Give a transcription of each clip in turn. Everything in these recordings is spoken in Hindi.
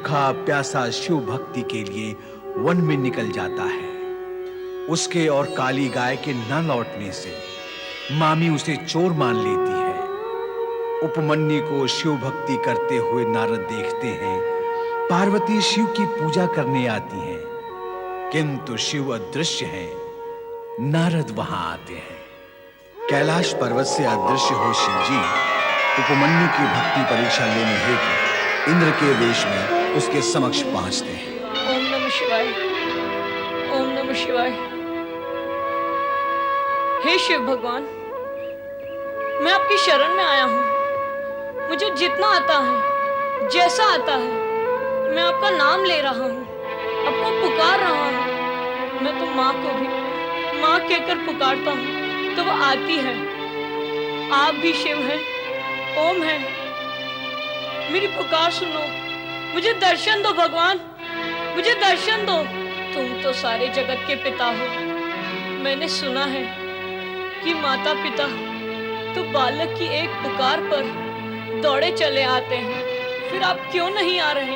भूखा प्यासा शिव भक्ति के लिए वन में निकल जाता है। उसके और काली गाय के न लौटने से मामी उसे चोर मान लेती है। उपमन्यु को शिव भक्ति करते हुए नारद देखते हैं। पार्वती शिव की पूजा करने आती हैं, किंतु शिव अदृश्य हैं। नारद वहां आते हैं। कैलाश पर्वत से अदृश्य हो शिव जी उपमन्यु की भक्ति परीक्षा लेने हेतु इंद्र के वेश में उसके समक्ष पहुंचते हैं। ओम नमः शिवाय, ओम नमः शिवाय। हे शिव भगवान, मैं आपकी शरण में आया हूँ। मुझे जितना आता है, जैसा आता है, मैं आपका नाम ले रहा हूँ, आपको पुकार रहा हूँ। मैं तो माँ को भी माँ कहकर पुकारता हूँ तो वो आती है। आप भी शिव हैं, ओम है। मेरी पुकार सुनो, मुझे दर्शन दो भगवान, मुझे दर्शन दो। तुम तो सारे जगत के पिता हो। मैंने सुना है कि माता पिता तो बालक की एक पुकार पर दौड़े चले आते हैं। फिर आप क्यों नहीं आ रहे?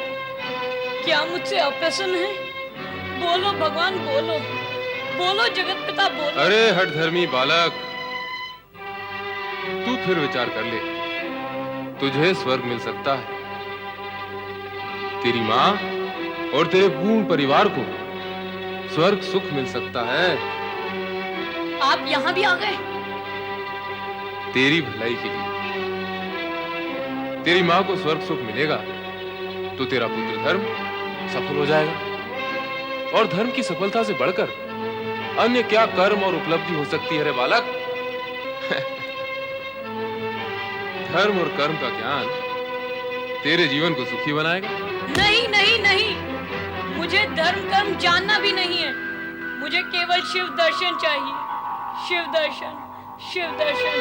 क्या मुझसे अप्रसन्न है? बोलो भगवान, बोलो बोलो जगत पिता, बोलो। अरे हठ धर्मी बालक, तू फिर विचार कर ले। तुझे स्वर्ग मिल सकता है। तेरी माँ और तेरे पूर्ण परिवार को स्वर्ग सुख मिल सकता है। आप यहाँ भी आ गए? तेरी भलाई के लिए। तेरी माँ को स्वर्ग सुख मिलेगा तो तेरा पुत्र धर्म सफल हो जाएगा। और धर्म की सफलता से बढ़कर अन्य क्या कर्म और उपलब्धि हो सकती है रे बालक? धर्म और कर्म का ज्ञान तेरे जीवन को सुखी बनाएगा। नहीं नहीं नहीं, मुझे धर्म कर्म जानना भी नहीं है। मुझे केवल शिव दर्शन चाहिए। शिव दर्शन, शिव दर्शन।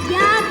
ज्ञात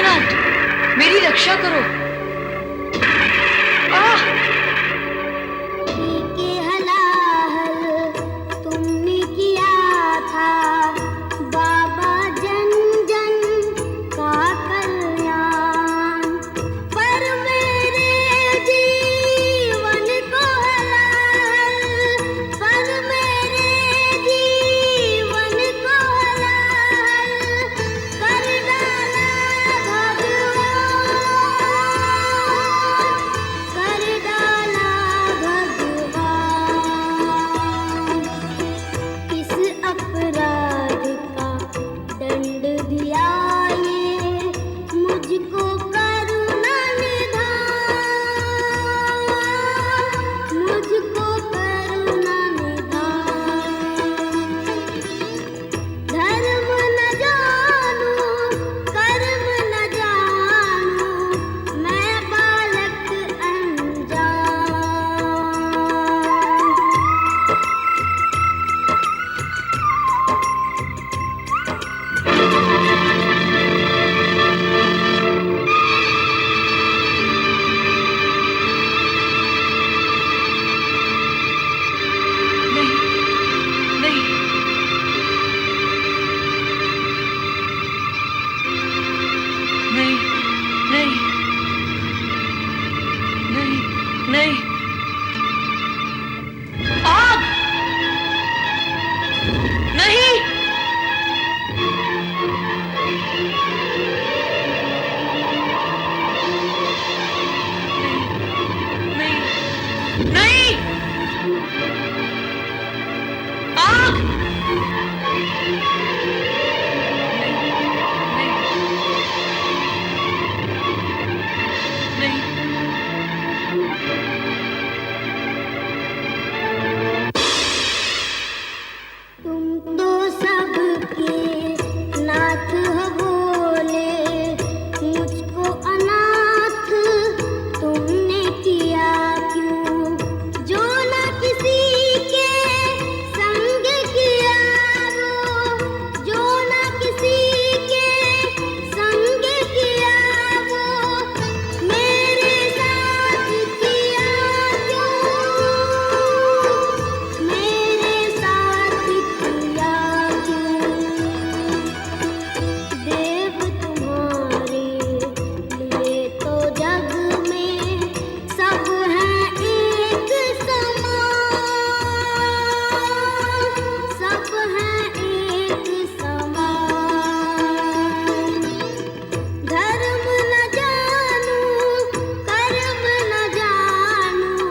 भोलेनाथ, मेरी रक्षा करो। के हलाहल तुमने किया था, बाबा जन जन का कल्याण, पर मेरे जीवन को हलाहल, पर मेरे जीवन को हलाहल कर डाला भगवान, कर डाला भगवान। इस अपराध का दंड दिया ये मुझको करुणा निधान, मुझको करुणा निधान। धर्म न जानू, कर्म न जानू, मैं बालक अनजान। नहीं, नहीं, नहीं, नहीं, नहीं, नहीं। आग! नहीं! नहीं, नहीं! आग! नहीं, तुम तो सबके नाथ हो भोले, मुझको अनाथ तुमने किया क्यों? जो न किसी के संग किया वो, जो न किसी के संग किया वो, मेरे साथ किया क्यों? मेरे साथ किया क्यों? देव तुम्हारे लिए तो जग में सब हैं एक समान, सब हैं एक समान। धर्म न जानू, कर्म न जानू,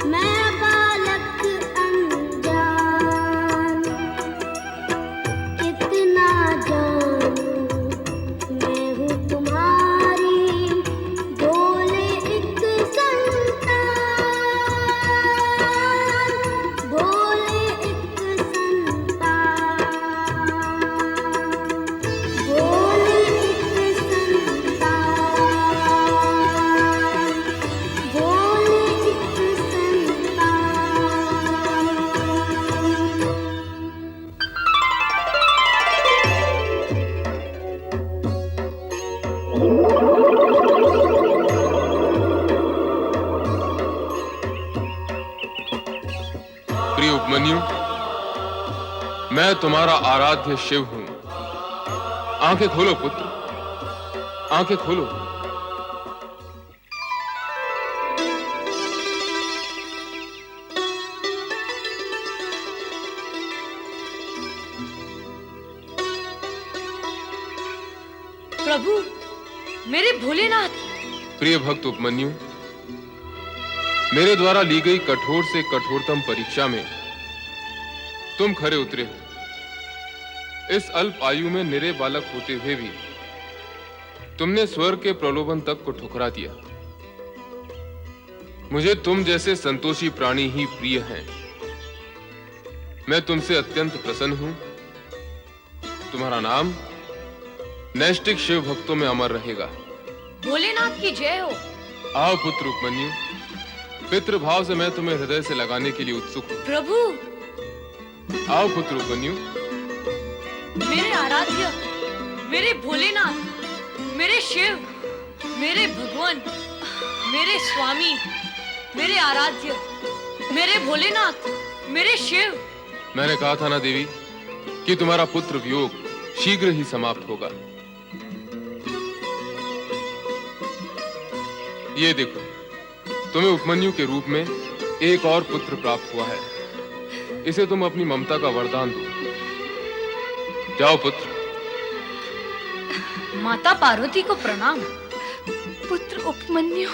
मैं बालक अनजान। इतना जानू मैं हूँ तुम्हारी भोले एक संतान, भोले एक संतान, भोले एक संतान, भोले एक संतान। प्रिय उपमन्यु, मैं तुम्हारा आराध्य शिव हूं। आंखें खोलो पुत्र, आंखें खोलो। प्रभु, मेरे भोलेनाथ। प्रिय भक्त उपमन्यु, मेरे द्वारा ली गई कठोर से कठोरतम परीक्षा में तुम खरे उतरे हो। इस अल्प आयु में निरे बालक होते हुए भी तुमने स्वर्ग के प्रलोभन तक को ठुकरा दिया। मुझे तुम जैसे संतोषी प्राणी ही प्रिय हैं। मैं तुमसे अत्यंत प्रसन्न हूं। तुम्हारा नाम नैष्टिक शिव भक्तों में अमर रहेगा। भोलेनाथ की जय हो। आओ पुत्र उपमन्यु, पितृभाव से मैं तुम्हें हृदय से लगाने के लिए उत्सुक हूं। प्रभु, आओ पुत्र उपमन्यु। मेरे आराध्य, मेरे भोलेनाथ, मेरे शिव, मेरे भगवान, मेरे स्वामी, मेरे आराध्य, मेरे भोलेनाथ, मेरे शिव। मैंने कहा था ना देवी कि तुम्हारा पुत्र वियोग शीघ्र ही समाप्त होगा। ये देखो, तुम्हें उपमन्यु के रूप में एक और पुत्र प्राप्त हुआ है। इसे तुम अपनी ममता का वरदान दो। जाओ पुत्र। माता पार्वती को प्रणाम। पुत्र उपमन्यु,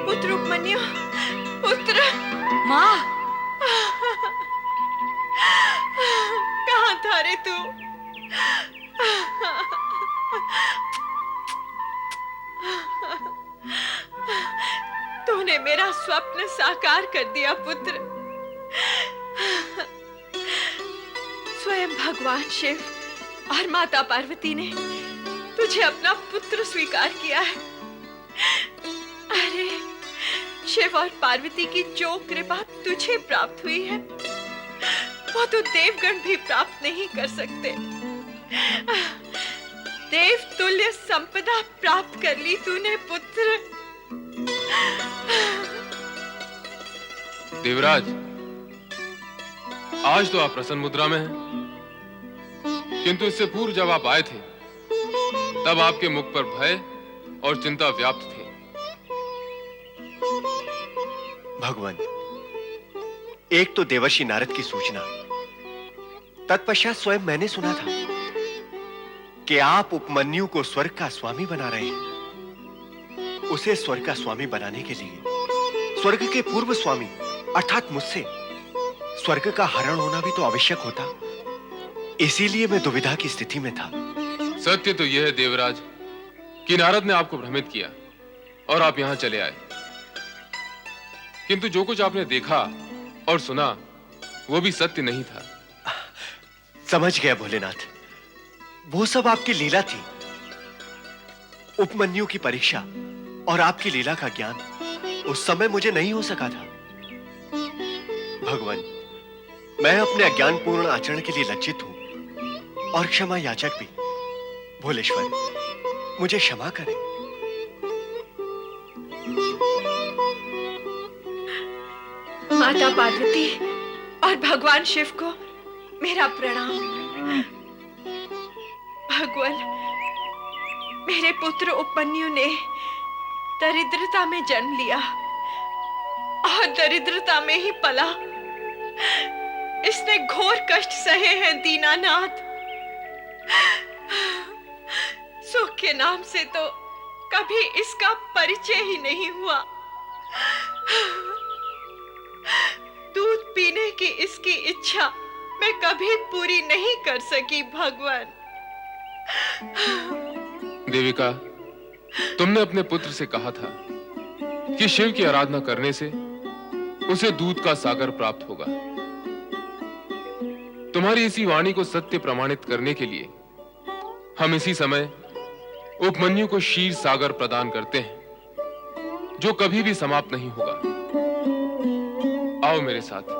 पुत्र उपमन्यु, पुत्र। माँ, कहाँ था रे तू? तूने मेरा स्वप्न साकार कर दिया पुत्र। स्वयं भगवान शिव और माता पार्वती ने तुझे अपना पुत्र स्वीकार किया है। अरे, शिव और पार्वती की जो कृपा तुझे प्राप्त हुई है वो तो देवगण भी प्राप्त नहीं कर सकते। देव तुल्य संपदा प्राप्त कर ली तूने पुत्र। देवराज, आज तो आप प्रसन्न मुद्रा में हैं, किंतु इससे पूर्व जब आप आए थे तब आपके मुख पर भय और चिंता व्याप्त थे। भगवान, एक तो देवर्षि नारद की सूचना, तत्पश्चात स्वयं मैंने सुना था कि आप उपमन्यु को स्वर्ग का स्वामी बना रहे हैं। उसे स्वर्ग का स्वामी बनाने के लिए स्वर्ग के पूर्व स्वामी अर्थात मुझसे स्वर्ग का हरण होना भी तो आवश्यक होता। इसीलिए मैं दुविधा की स्थिति में था। सत्य तो यह है देवराज कि नारद ने आपको भ्रमित किया और आप यहां चले आए, किंतु जो कुछ आपने देखा और सुना वो भी सत्य नहीं था। समझ गया भोलेनाथ, वो सब आपकी लीला थी। उपमन्यु की परीक्षा और आपकी लीला का ज्ञान उस समय मुझे नहीं हो सका था। भगवान, मैं अपने अज्ञानपूर्ण आचरण के लिए लज्जित हूं और क्षमा याचक भी। भोलेश्वर, मुझे क्षमा करें। माता पार्वती और भगवान शिव को मेरा प्रणाम। भगवान, मेरे पुत्र उपमन्यु ने दरिद्रता में जन्म लिया और दरिद्रता में ही पला। इसने घोर कष्ट सहे हैं दीनानाथ। सुख के नाम से तो कभी इसका परिचय ही नहीं हुआ। दूध पीने की इसकी इच्छा मैं कभी पूरी नहीं कर सकी। भगवान, देविका, तुमने अपने पुत्र से कहा था कि शिव की आराधना करने से उसे दूध का सागर प्राप्त होगा। तुम्हारी इसी वाणी को सत्य प्रमाणित करने के लिए हम इसी समय उपमन्यु को क्षीर सागर प्रदान करते हैं, जो कभी भी समाप्त नहीं होगा। आओ मेरे साथ।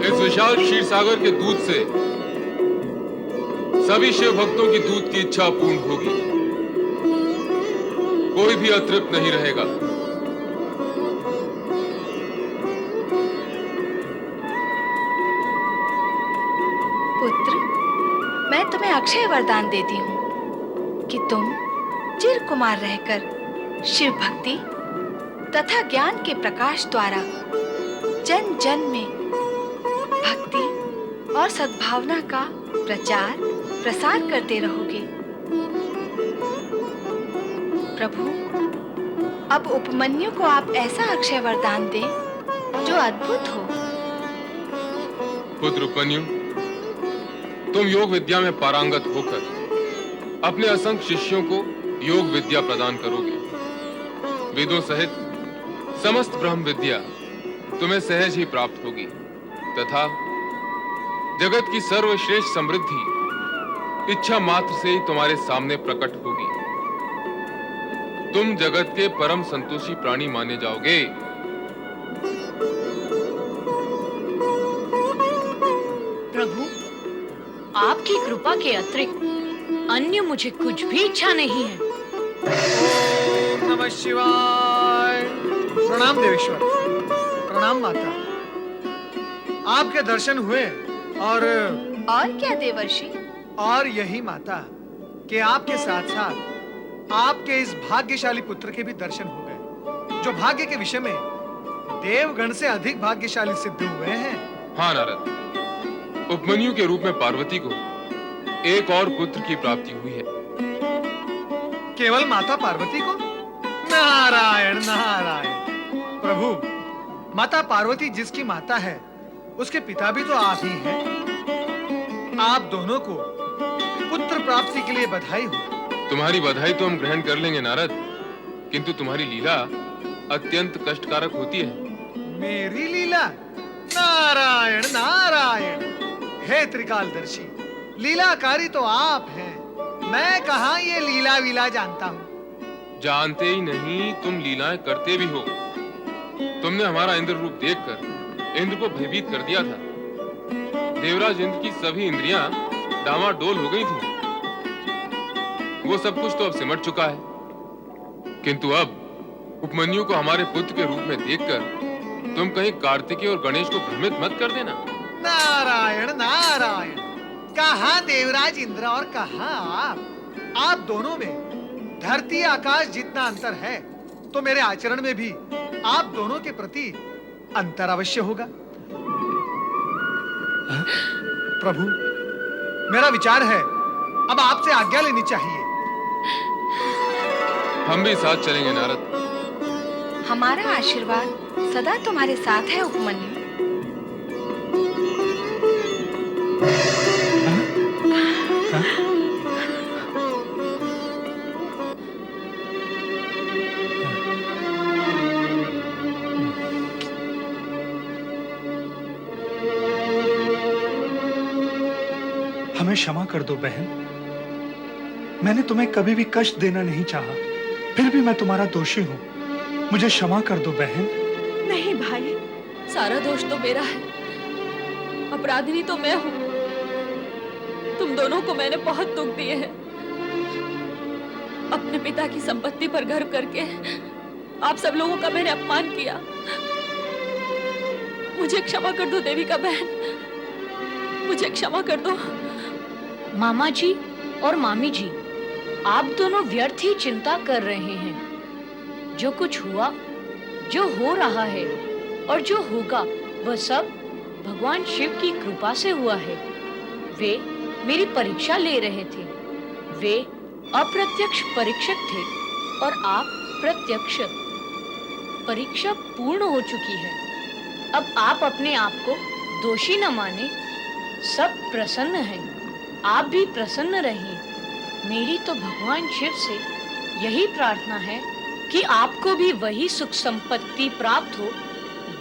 इस विशाल क्षीर सागर के दूध से सभी शिव भक्तों की दूध की इच्छा पूर्ण होगी। कोई भी अतृप्त नहीं रहेगा। पुत्र, मैं तुम्हें अक्षय वरदान देती हूँ कि तुम चिर कुमार रहकर शिव भक्ति तथा ज्ञान के प्रकाश द्वारा जन जन में भक्ति और सद्भावना का प्रचार प्रसार करते रहोगे। प्रभु, अब उपमन्यु को आप ऐसा अक्षय वरदान दें जो अद्भुत हो। पुत्र उपमन्यु, तुम योग विद्या में पारंगत होकर अपने असंख्य शिष्यों को योग विद्या प्रदान करोगे। वेदों सहित समस्त ब्रह्म विद्या तुम्हें सहज ही प्राप्त होगी तथा जगत की सर्वश्रेष्ठ समृद्धि इच्छा मात्र से ही तुम्हारे सामने प्रकट होगी। तुम जगत के परम संतोषी प्राणी माने जाओगे। प्रभु, आपकी कृपा के अतिरिक्त अन्य मुझे कुछ भी इच्छा नहीं है। ओम नमः शिवाय। प्रणाम देवेश्वर, प्रणाम माता। आपके दर्शन हुए और क्या देवर्षि? और यही माता कि आपके साथ साथ आपके इस भाग्यशाली पुत्र के भी दर्शन हो गए, जो भाग्य के विषय में देवगण से अधिक भाग्यशाली सिद्ध हुए हैं। हाँ नारद, उपमन्यु के रूप में पार्वती को एक और पुत्र की प्राप्ति हुई है। केवल माता पार्वती को? नारायण नारायण। प्रभु, माता पार्वती जिसकी माता है उसके पिता भी तो आप ही हैं। आप दोनों को पुत्र प्राप्ति के लिए बधाई हो। तुम्हारी बधाई तो हम ग्रहण कर लेंगे नारद, किंतु तुम्हारी लीला अत्यंत कष्टकारक होती है। मेरी लीला? नारायण नारायण। हे त्रिकालदर्शी, लीलाकारी तो आप हैं, मैं कहाँ ये लीला वीला जानता हूँ। जानते ही नहीं, तुम लीलाएं करते भी हो। तुमने हमारा इंद्र रूप देखकर इंद्र को भयभीत कर दिया था। देवराज इंद्र की सभी इंद्रियां डामाडोल हो गई थी। वो सब कुछ तो अब सिमट चुका है, किंतु अब उपमन्यु को हमारे पुत्र के रूप में देखकर तुम कहीं कार्तिकेय और गणेश को भ्रमित मत कर देना। नारायण नारायण। कहाँ देवराज इंद्र और कहाँ आप दोनों में धरती आकाश जितना अंतर है, तो मेरे आचरण में भी आप दोनों के प्रति अंतर अवश्य होगा। प्रभु, मेरा विचार है अब आपसे आज्ञा लेनी चाहिए। हम भी साथ चलेंगे नारद। हमारा आशीर्वाद सदा तुम्हारे साथ है उपमन्यु। हमें क्षमा कर दो बहन, मैंने तुम्हें कभी भी कष्ट देना नहीं चाहा, फिर भी मैं तुम्हारा दोषी हूँ। मुझे क्षमा कर दो बहन। नहीं भाई, सारा दोष तो मेरा है, अपराधिनी तो मैं हूँ। तुम दोनों को मैंने बहुत दुख दिए हैं। अपने पिता की संपत्ति पर गर्व करके आप सब लोगों का मैंने अपमान किया। मुझे क्षमा कर दो देविका बहन, मुझे क्षमा कर दो। मामा जी और मामी जी, आप दोनों व्यर्थ ही चिंता कर रहे हैं। जो कुछ हुआ, जो हो रहा है और जो होगा, वह सब भगवान शिव की कृपा से हुआ है। वे मेरी परीक्षा ले रहे थे। वे अप्रत्यक्ष परीक्षक थे और आप प्रत्यक्ष। परीक्षा पूर्ण हो चुकी है। अब आप अपने आप को दोषी न माने। सब प्रसन्न हैं, आप भी प्रसन्न रहिए। मेरी तो भगवान शिव से यही प्रार्थना है कि आपको भी वही सुख संपत्ति प्राप्त हो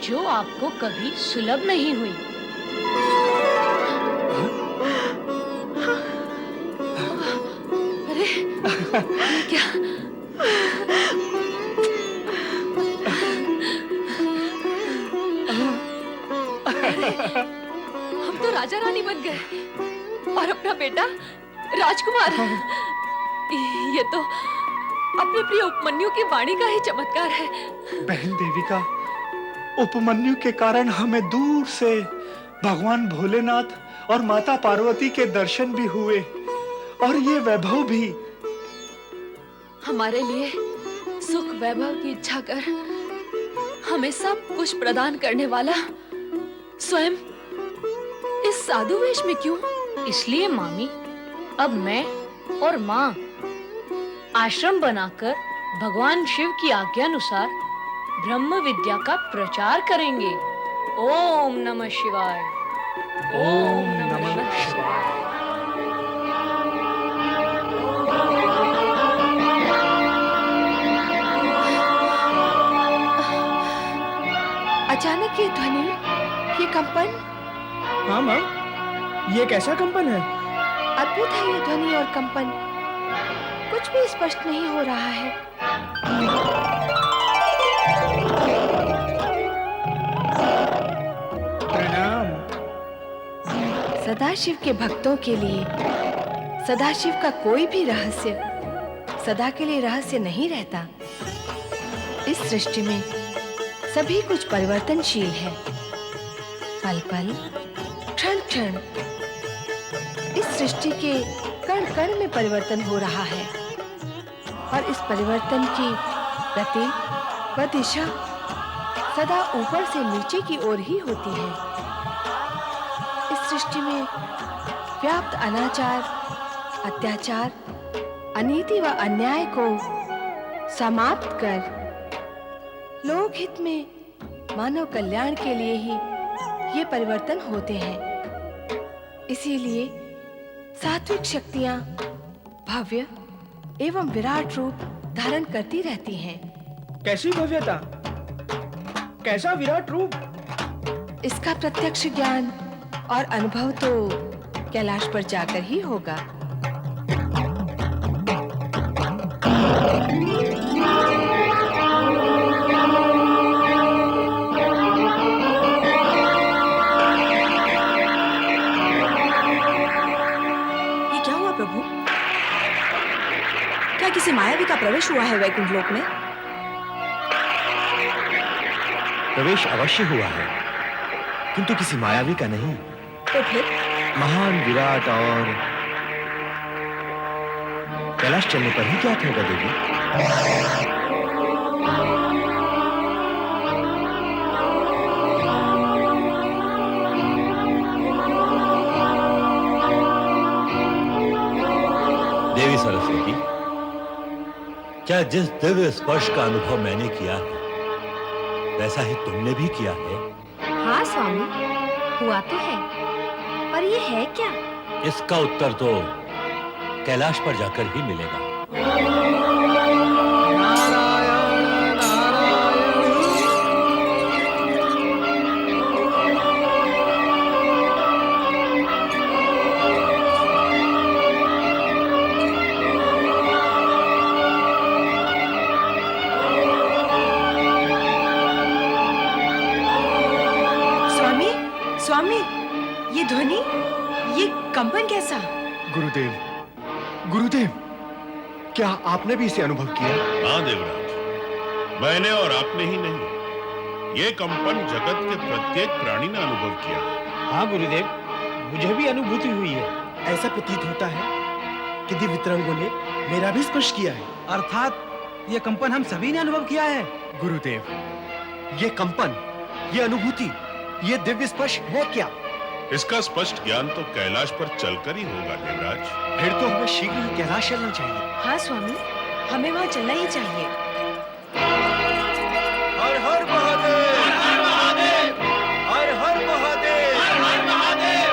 जो आपको कभी सुलभ नहीं हुई। अरे क्या? हम तो राजा रानी बन गए और अपना बेटा राजकुमार। ये तो अपने प्रिय उपमन्यु की वाणी का ही चमत्कार है। बहन देविका, उपमन्यु के कारण हमें दूर से भगवान भोलेनाथ और माता पार्वती के दर्शन भी हुए और ये वैभव भी। हमारे लिए सुख वैभव की इच्छा कर हमें सब कुछ प्रदान करने वाला स्वयं इस साधु वेश में क्यों? इसलिए मामी, अब मैं और माँ आश्रम बनाकर भगवान शिव की आज्ञानुसार ब्रह्म विद्या का प्रचार करेंगे। ओम नमः शिवाय। ओम नमः शिवाय। अचानक ये ध्वनि, ये कंपन, हाँ माँ, ये कैसा कंपन है? अद्भुत है ये ध्वनि और कंपन। कुछ भी स्पष्ट नहीं हो रहा है। प्रणाम। सदाशिव के भक्तों के लिए सदाशिव का कोई भी रहस्य सदा के लिए रहस्य नहीं रहता। इस सृष्टि में सभी कुछ परिवर्तनशील है, पल पल, क्षण क्षण। इस सृष्टि के कण कण में परिवर्तन हो रहा है और इस परिवर्तन की गति व दिशा सदा ऊपर से नीचे की ओर ही होती है। इस सृष्टि में व्याप्त अनाचार, अत्याचार, अनीति व अन्याय को समाप्त कर लोक हित में मानव कल्याण के लिए ही ये परिवर्तन होते हैं। इसीलिए सात्विक शक्तियां भव्य एवं विराट रूप धारण करती रहती हैं। कैसी भव्यता, कैसा विराट रूप! इसका प्रत्यक्ष ज्ञान और अनुभव तो कैलाश पर जाकर ही होगा। ये क्या हुआ प्रभु? क्या किसी मायावी का प्रवेश हुआ है वैकुंठ लोक में? प्रवेश अवश्य हुआ है, किंतु किसी मायावी का नहीं। तो फिर महान, विराट और कैलाश चलने पर ही ज्ञात होगा देवी। देवी सरस्वती, क्या जिस दिव्य स्पर्श का अनुभव मैंने किया है वैसा ही तुमने भी किया है? हाँ स्वामी, हुआ तो है, पर ये है क्या? इसका उत्तर तो कैलाश पर जाकर ही मिलेगा। स्वामी, ये ध्वनि, ये कंपन कैसा? गुरुदेव, गुरुदेव, क्या आपने भी इसे अनुभव किया? हाँ देवराज, मैंने और आपने ही नहीं, ये कंपन जगत के प्रत्येक प्राणी ने अनुभव किया। हाँ गुरुदेव, मुझे भी अनुभूति हुई है। ऐसा प्रतीत होता है कि दिव्य तरंगों ने मेरा भी स्पर्श किया है। अर्थात ये कंपन हम सभी ने अनुभव किया है। गुरुदेव, ये कंपन, ये अनुभूति, ये दिव्य स्पर्श है क्या? इसका स्पष्ट ज्ञान तो कैलाश पर चलकर ही होगा देवराज। फिर तो हमें शीघ्र ही कैलाश चलना चाहिए। हाँ स्वामी, हमें वहाँ चलना ही चाहिए। हर हर महादेव, हर हर महादेव, हर हर महादेव, हर हर महादेव।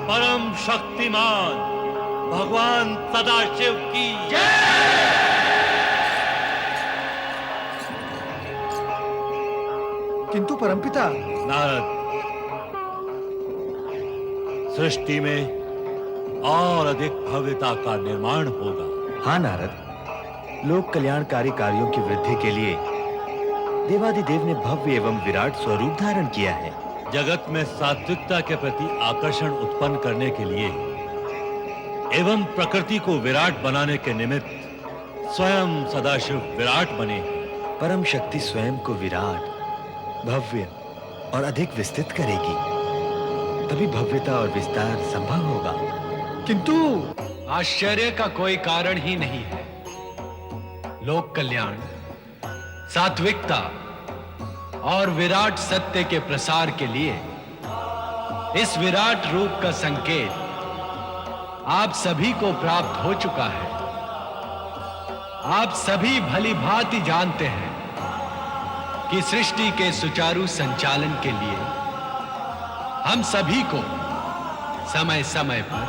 परम शक्तिमान भगवान सदाशिव की किंतु परमपिता, नारद, सृष्टि में और अधिक भव्यता का निर्माण होगा। हाँ नारद, लोक कल्याणकारी कार्यों की वृद्धि के लिए देवादिदेव ने भव्य एवं विराट स्वरूप धारण किया है। जगत में सात्विकता के प्रति आकर्षण उत्पन्न करने के लिए एवं प्रकृति को विराट बनाने के निमित्त स्वयं सदाशिव विराट बने। परम शक्ति स्वयं को विराट, भव्य और अधिक विस्तृत करेगी, तभी भव्यता और विस्तार संभव होगा। किंतु आश्चर्य का कोई कारण ही नहीं है। लोक कल्याण, सात्विकता और विराट सत्य के प्रसार के लिए इस विराट रूप का संकेत आप सभी को प्राप्त हो चुका है। आप सभी भली भांति जानते हैं कि सृष्टि के सुचारू संचालन के लिए हम सभी को समय समय पर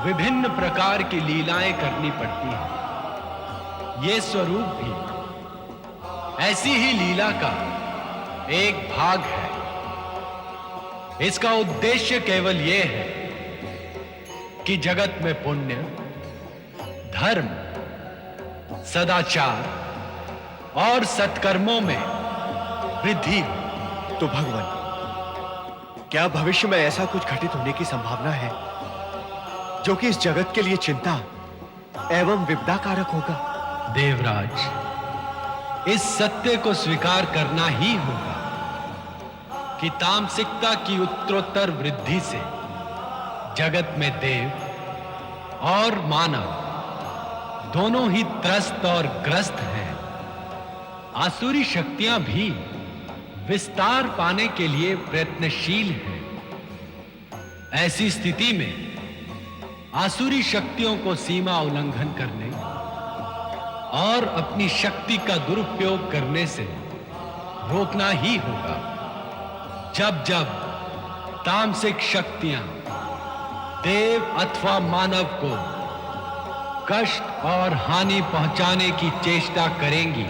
विभिन्न प्रकार की लीलाएं करनी पड़ती हैं। ये स्वरूप भी ऐसी ही लीला का एक भाग है। इसका उद्देश्य केवल यह है कि जगत में पुण्य, धर्म, सदाचार और सत्कर्मों में वृद्धि हो। तो भगवान, क्या भविष्य में ऐसा कुछ घटित होने की संभावना है जो कि इस जगत के लिए चिंता एवं विपदा कारक होगा? देवराज, इस सत्य को स्वीकार करना ही होगा कि तामसिकता की उत्तरोत्तर वृद्धि से जगत में देव और मानव दोनों ही त्रस्त और ग्रस्त हैं। आसुरी शक्तियां भी विस्तार पाने के लिए प्रयत्नशील हैं। ऐसी स्थिति में आसुरी शक्तियों को सीमा उल्लंघन करने और अपनी शक्ति का दुरुपयोग करने से रोकना ही होगा। जब जब तामसिक शक्तियां देव अथवा मानव को कष्ट और हानि पहुंचाने की चेष्टा करेंगी,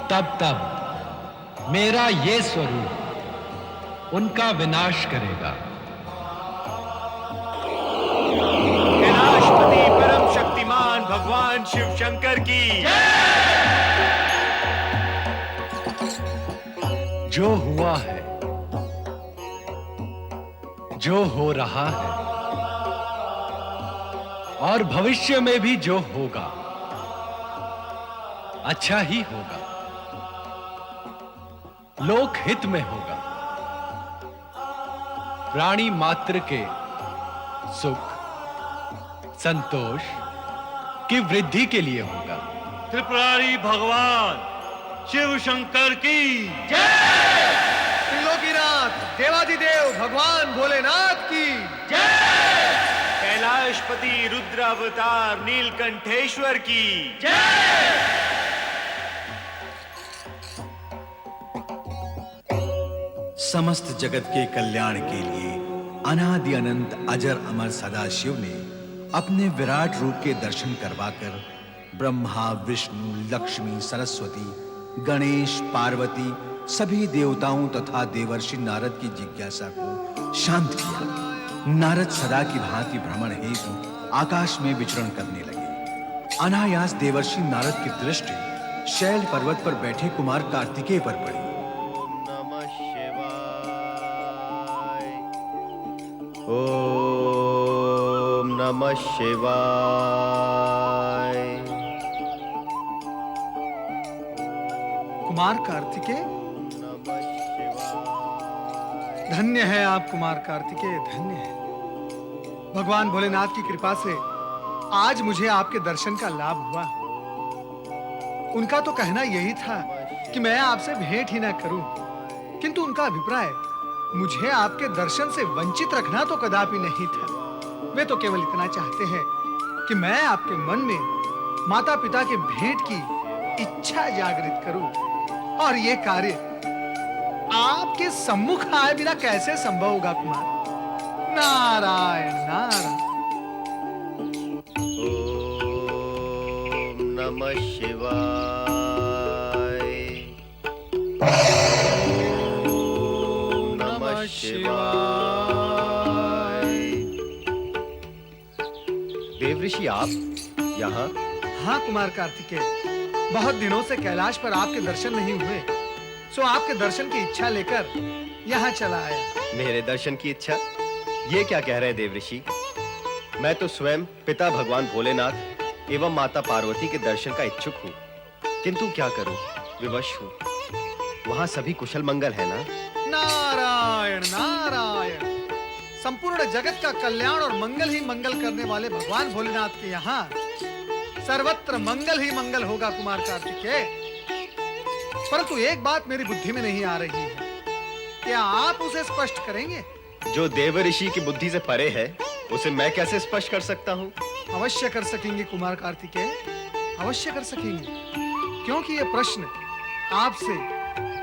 तब तब मेरा ये स्वरूप उनका विनाश करेगा। कैलाशपति परम शक्तिमान भगवान शिव शंकर की जो हुआ है, जो हो रहा है और भविष्य में भी जो होगा, अच्छा ही होगा, लोक हित में होगा, प्राणी मात्र के सुख, संतोष की वृद्धि के लिए होगा। त्रिपुरारी भगवान शिव शंकर की त्रिलोकीनाथ देवादिदेव भगवान भोलेनाथ की कैलाशपति रुद्रावतार नीलकंठेश्वर की समस्त जगत के कल्याण के लिए अनादि अनंत अजर अमर सदाशिव ने अपने विराट रूप के दर्शन करवाकर ब्रह्मा, विष्णु, लक्ष्मी, सरस्वती, गणेश, पार्वती सभी देवताओं तथा देवर्षि नारद की जिज्ञासा को शांत किया। नारद सदा की भांति भ्रमण हेतु आकाश में विचरण करने लगे। अनायास देवर्षि नारद की दृष्टि शैल पर्वत पर बैठे कुमार कार्तिकेय पर पड़ी। ओम नमः शिवाय। कुमार कार्तिकेय, धन्य है आप कुमार कार्तिकेय, धन्य है। भगवान भोलेनाथ की कृपा से आज मुझे आपके दर्शन का लाभ हुआ। उनका तो कहना यही था कि मैं आपसे भेंट ही ना करूं, किंतु उनका अभिप्राय मुझे आपके दर्शन से वंचित रखना तो कदापि नहीं था। वे तो केवल इतना चाहते हैं कि मैं आपके मन में माता पिता के भेंट की इच्छा जागृत करूं, और ये कार्य आपके सम्मुख आए बिना कैसे संभव होगा कुमार? नारायण नारायण। ओम नमः शिवाय। ओम नमः शिवाय। देवऋषि आप यहाँ? हाँ कुमार कार्तिकेय, बहुत दिनों से कैलाश पर आपके दर्शन नहीं हुए, सो आपके दर्शन की इच्छा लेकर यहाँ चला आया। मेरे दर्शन की इच्छा? ये क्या कह रहे हैं देवऋषि? मैं तो स्वयं पिता भगवान भोलेनाथ एवं माता पार्वती के दर्शन का इच्छुक हूँ, किंतु क्या करूं, विवश हूँ। वहां सभी कुशल मंगल है ना? नारायण नारायण, संपूर्ण जगत का कल्याण और मंगल ही मंगल करने वाले भगवान भोलेनाथ के यहाँ सर्वत्र मंगल ही मंगल होगा कुमार कार्तिकेय। परंतु एक बात मेरी बुद्धि में नहीं आ रही है, क्या आप उसे स्पष्ट करेंगे? जो देवऋषि की बुद्धि से परे है, उसे मैं कैसे स्पष्ट कर सकता हूँ? अवश्य कर सकेंगे कुमार कार्तिकेय, अवश्य कर सकेंगे, क्योंकि ये प्रश्न आपसे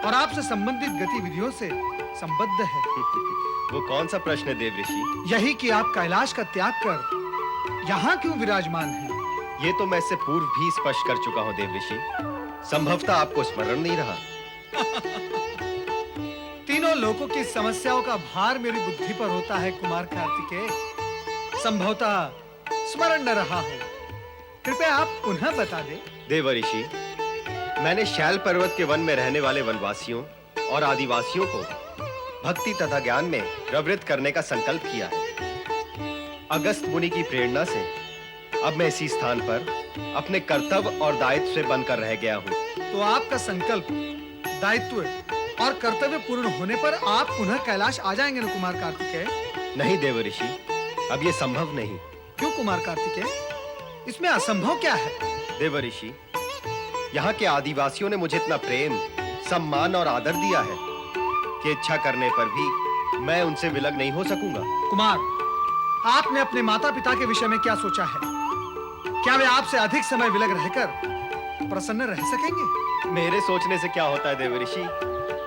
और आपसे संबंधित गतिविधियों से संबद्ध है। वो कौन सा प्रश्न है देवऋषि? यही कि आप कैलाश का त्याग कर यहाँ क्यों विराजमान हैं? ये तो मैं इससे पूर्व भी स्पष्ट कर चुका हूँ देवऋषि। संभवतः आपको स्मरण नहीं रहा। तीनों लोगों की समस्याओं का भार मेरी बुद्धि पर होता है कुमार कार्तिकेय, संभवतः स्मरण न रहा हो। कृपया आप पुनः बता दें। देवऋषि, मैंने शैल पर्वत के वन में रहने वाले वनवासियों और आदिवासियों को भक्ति तथा ज्ञान में प्रवृत्त करने का संकल्प किया है। अगस्त मुनि की प्रेरणा से अब मैं इसी स्थान पर अपने कर्तव्य और दायित्व से बनकर रह गया हूँ। तो आपका संकल्प, दायित्व और कर्तव्य पूर्ण होने पर आप पुनः कैलाश आ जाएंगे ना कुमार कार्तिकेय? नहीं देवऋषि, अब ये संभव नहीं। क्यों कुमार कार्तिकेय? इसमें असंभव क्या है? देवऋषि, यहाँ के आदिवासियों ने मुझे इतना प्रेम, सम्मान और आदर दिया है कि इच्छा करने पर भी मैं उनसे विलग नहीं हो सकूंगा। कुमार, आपने अपने माता पिता के विषय में क्या सोचा है? क्या वे आपसे अधिक समय विलग रहकर प्रसन्न रह सकेंगे? मेरे सोचने से क्या होता है देवऋषि?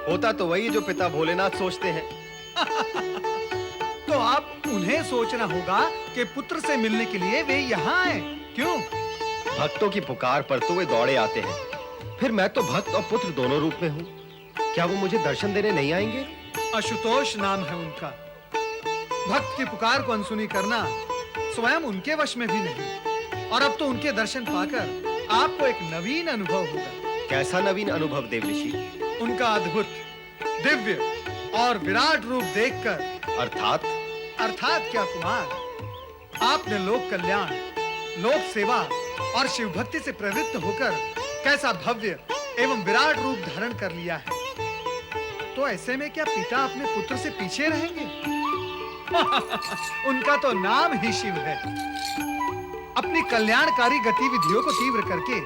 होता तो वही जो पिता भोलेनाथ सोचते हैं। तो आप उन्हें सोचना होगा कि पुत्र से मिलने के लिए वे यहाँ आए। क्यों? भक्तों की पुकार पर तो वे दौड़े आते हैं, फिर मैं तो भक्त और पुत्र दोनों रूप में हूँ। क्या वो मुझे दर्शन देने नहीं आएंगे? आशुतोष नाम है उनका। भक्त की पुकार को अनसुनी करना स्वयं उनके वश में भी नहीं। और अब तो उनके दर्शन पाकर आपको एक नवीन अनुभव होगा। कैसा नवीन अनुभव देवऋषि? उनका अद्भुत, दिव्य और विराट रूप देखकर। अर्थात क्या कुमार? आपने लोक कल्याण, लोक सेवा और शिव भक्ति से प्रवृत्त होकर कैसा भव्य एवं विराट रूप धारण कर लिया है। तो ऐसे में क्या पिता अपने पुत्र से पीछे रहेंगे? उनका तो नाम ही शिव है। अपनी कल्याणकारी गतिविधियों को तीव्र करके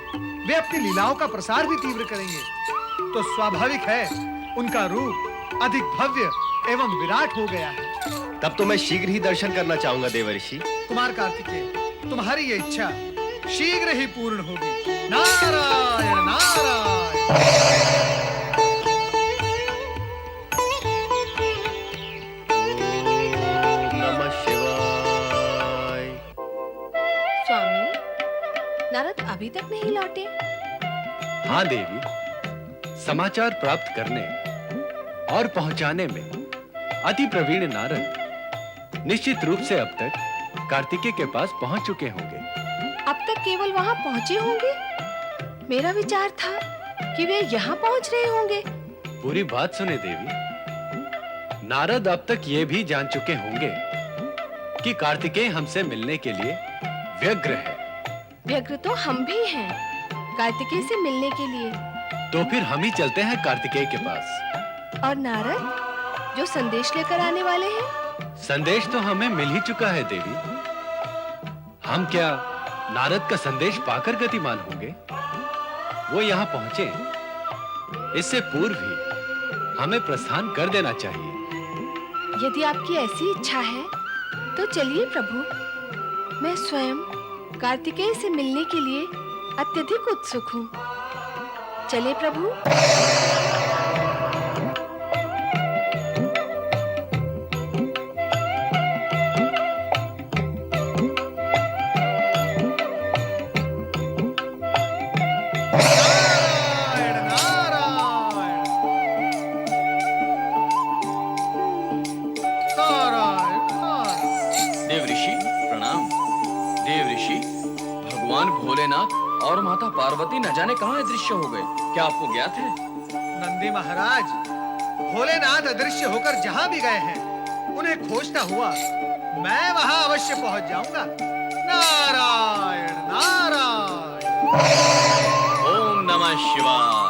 वे अपनी लीलाओं का प्रसार भी तीव्र करेंगे। तो स्वाभाविक है उनका रूप अधिक भव्य एवं विराट हो गया है। तब तो मैं शीघ्र ही दर्शन करना चाहूंगा देवऋषि। कुमार कार्तिकेय, तुम्हारी ये इच्छा शीघ्र ही पूर्ण होगी। नारायण नारायण। नारद अभी तक नहीं लौटे? हाँ देवी, समाचार प्राप्त करने और पहुंचाने में अति प्रवीण नारद निश्चित रूप से अब तक कार्तिकेय के पास पहुंच चुके होंगे। अब तक केवल वहां पहुंचे होंगे? मेरा विचार था कि वे यहाँ पहुंच रहे होंगे। पूरी बात सुने देवी। नारद अब तक ये भी जान चुके होंगे कि कार्तिकेय हमसे मिलने के लिए व्यग्र है। व्यग्र तो हम भी हैं कार्तिकेय से मिलने के लिए। तो फिर हम ही चलते हैं कार्तिकेय के पास। और नारद जो संदेश लेकर आने वाले हैं? संदेश तो हमें मिल ही चुका है देवी। हम क्या नारद का संदेश पाकर गतिमान होंगे? वो यहाँ पहुंचे इससे पूर्व ही हमें प्रस्थान कर देना चाहिए। यदि आपकी ऐसी इच्छा है तो चलिए प्रभु। मैं स्वयं कार्तिकेय से मिलने के लिए अत्यधिक उत्सुक हूँ। चले प्रभु। देवऋषि प्रणाम। देवऋषि, भगवान भोलेनाथ और माता पार्वती न जाने कहाँ अदृश्य हो गए, क्या आपको ज्ञात है? नंदी महाराज, भोलेनाथ अदृश्य होकर जहां भी गए हैं, उन्हें खोजता हुआ मैं वहां अवश्य पहुंच जाऊंगा। नारायण नारायण। ओम नमः शिवाय।